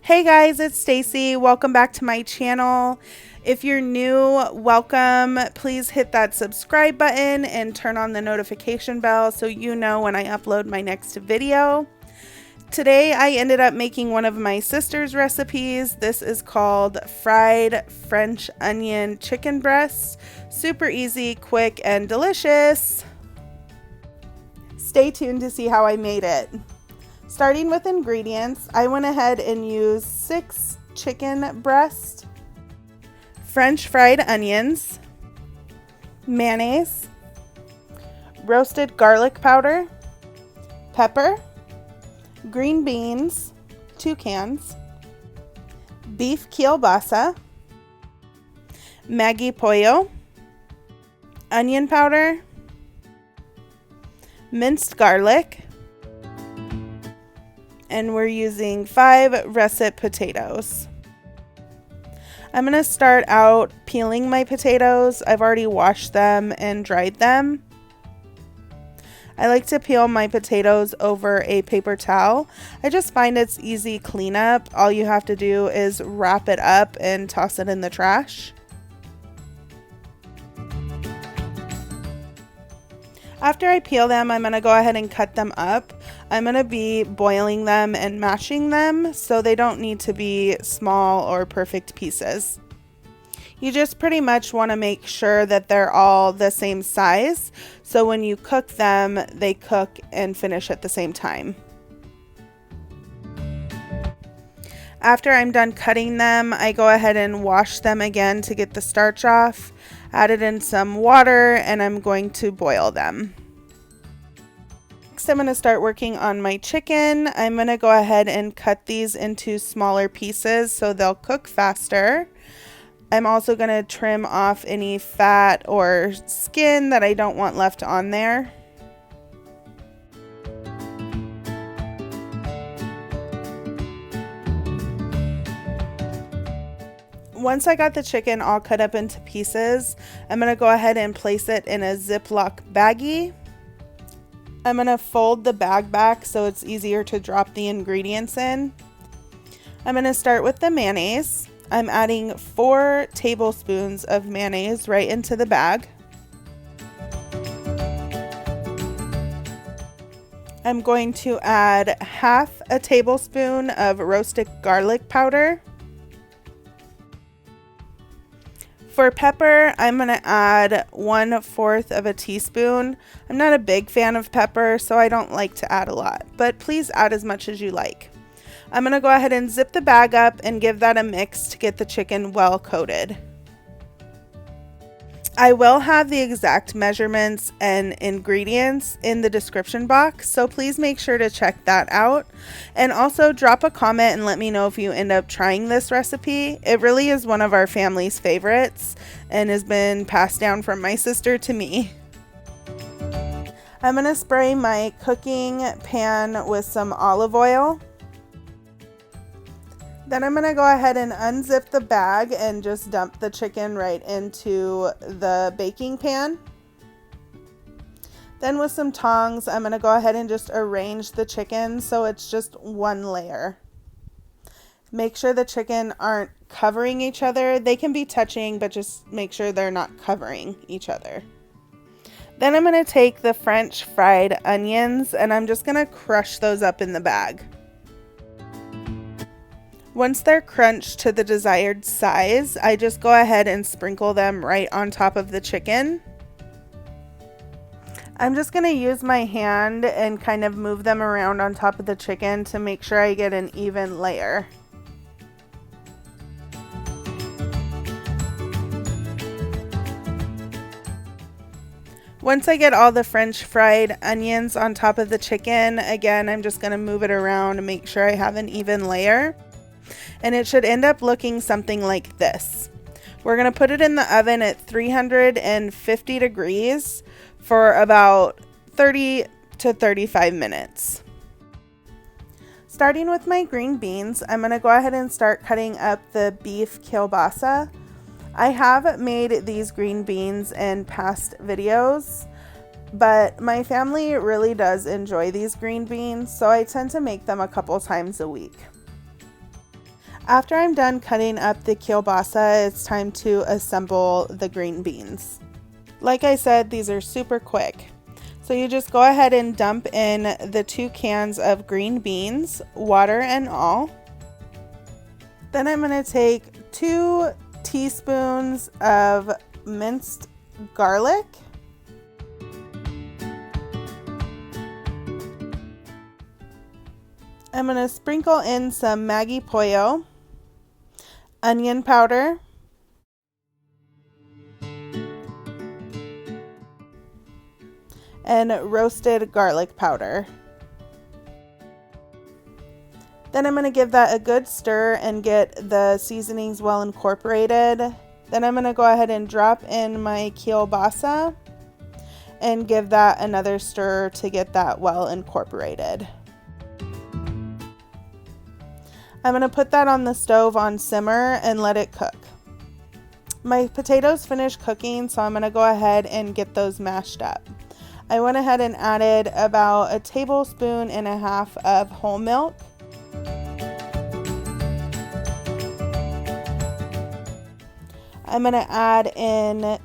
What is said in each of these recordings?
Hey guys, it's Stacy. Welcome back to my channel. If you're new, welcome. Please hit that subscribe button and turn on the notification bell so you know when I upload my next video. Today I ended up making one of my sister's recipes. This is called fried French onion chicken breast. Super easy, quick, and delicious. Stay tuned to see how I made it. Starting with ingredients, I went ahead and used 6 chicken breasts, French fried onions, mayonnaise, roasted garlic powder, pepper, green beans, 2 cans, beef kielbasa, Maggi pollo, onion powder, minced garlic, and we're using 5 russet potatoes. I'm going to start out peeling my potatoes. I've already washed them and dried them. I like to peel my potatoes over a paper towel. I just find it's easy cleanup. All you have to do is wrap it up and toss it in the trash. After I peel them, I'm going to go ahead and cut them up. I'm going to be boiling them and mashing them, so they don't need to be small or perfect pieces. You just pretty much want to make sure that they're all the same size, so when you cook them, they cook and finish at the same time. After I'm done cutting them, I go ahead and wash them again to get the starch off. Added in some water, and I'm going to boil them. Next, I'm going to start working on my chicken. I'm going to go ahead and cut these into smaller pieces so they'll cook faster. I'm also going to trim off any fat or skin that I don't want left on there. Once I got the chicken all cut up into pieces, I'm going to go ahead and place it in a Ziploc baggie. I'm going to fold the bag back so it's easier to drop the ingredients in. I'm going to start with the mayonnaise. I'm adding 4 tablespoons of mayonnaise right into the bag. I'm going to add half a tablespoon of roasted garlic powder. For pepper, I'm going to add 1/4 of a teaspoon. I'm not a big fan of pepper, so I don't like to add a lot, but please add as much as you like. I'm going to go ahead and zip the bag up and give that a mix to get the chicken well coated. I will have the exact measurements and ingredients in the description box, so please make sure to check that out. And also drop a comment and let me know if you end up trying this recipe. It really is one of our family's favorites and has been passed down from my sister to me. I'm going to spray my cooking pan with some olive oil. Then I'm going to go ahead and unzip the bag and just dump the chicken right into the baking pan. Then with some tongs, I'm going to go ahead and just arrange the chicken so it's just one layer. Make sure the chicken aren't covering each other. They can be touching, but just make sure they're not covering each other. Then I'm going to take the French fried onions and I'm just going to crush those up in the bag. Once they're crunched to the desired size, I just go ahead and sprinkle them right on top of the chicken. I'm just going to use my hand and kind of move them around on top of the chicken to make sure I get an even layer. Once I get all the French fried onions on top of the chicken, again, I'm just going to move it around to make sure I have an even layer. And it should end up looking something like this. We're going to put it in the oven at 350 degrees for about 30 to 35 minutes. Starting with my green beans, I'm going to go ahead and start cutting up the beef kielbasa. I have made these green beans in past videos, but my family really does enjoy these green beans, so I tend to make them a couple times a week. After I'm done cutting up the kielbasa, it's time to assemble the green beans. Like I said, these are super quick. So you just go ahead and dump in the 2 cans of green beans, water and all. Then I'm going to take 2 teaspoons of minced garlic. I'm going to sprinkle in some Maggi Pollo, onion powder, and roasted garlic powder. Then I'm going to give that a good stir and get the seasonings well incorporated. Then I'm going to go ahead and drop in my kielbasa and give that another stir to get that well incorporated. I'm going to put that on the stove on simmer and let it cook. My potatoes finished cooking, so I'm going to go ahead and get those mashed up. I went ahead and added about 1.5 tablespoons of whole milk. I'm going to add in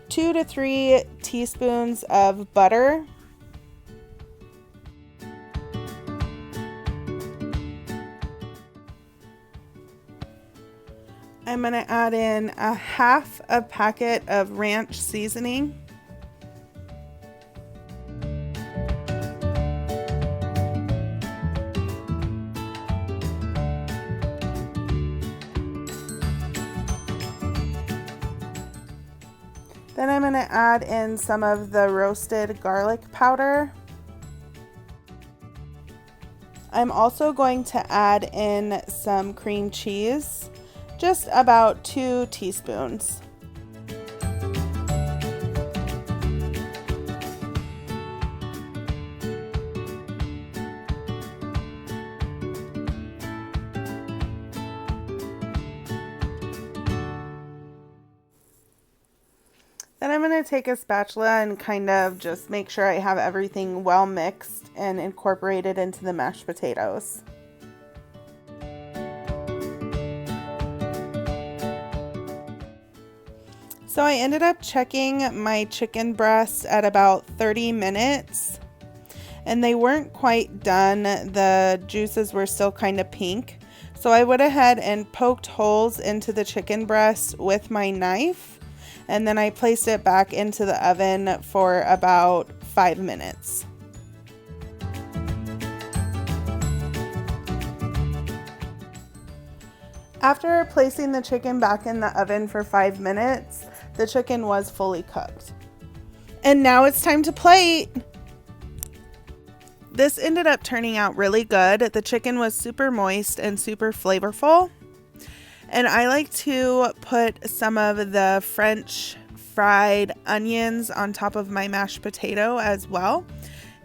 2 to 3 teaspoons of butter. I'm going to add in 1/2 packet of ranch seasoning. Then I'm going to add in some of the roasted garlic powder. I'm also going to add in some cream cheese, just about 2 teaspoons. Then I'm going to take a spatula and kind of just make sure I have everything well mixed and incorporated into the mashed potatoes. So I ended up checking my chicken breasts at about 30 minutes and they weren't quite done. The juices were still kind of pink. So I went ahead and poked holes into the chicken breast with my knife, and then I placed it back into the oven for about 5 minutes. After placing the chicken back in the oven for 5 minutes, the chicken was fully cooked. And now it's time to plate. This ended up turning out really good. The chicken was super moist and super flavorful. And I like to put some of the French fried onions on top of my mashed potato as well.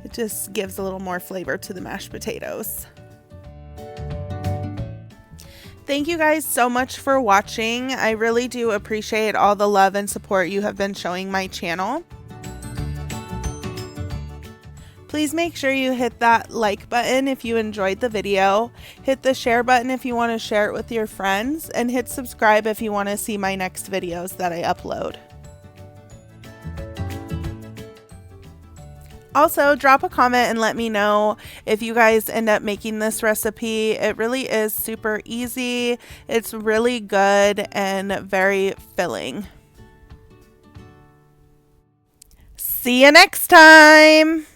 It just gives a little more flavor to the mashed potatoes. Thank you guys so much for watching. I really do appreciate all the love and support you have been showing my channel. Please make sure you hit that like button if you enjoyed the video, hit the share button if you want to share it with your friends, and hit subscribe if you want to see my next videos that I upload. Also, drop a comment and let me know if you guys end up making this recipe. It really is super easy. It's really good and very filling. See you next time!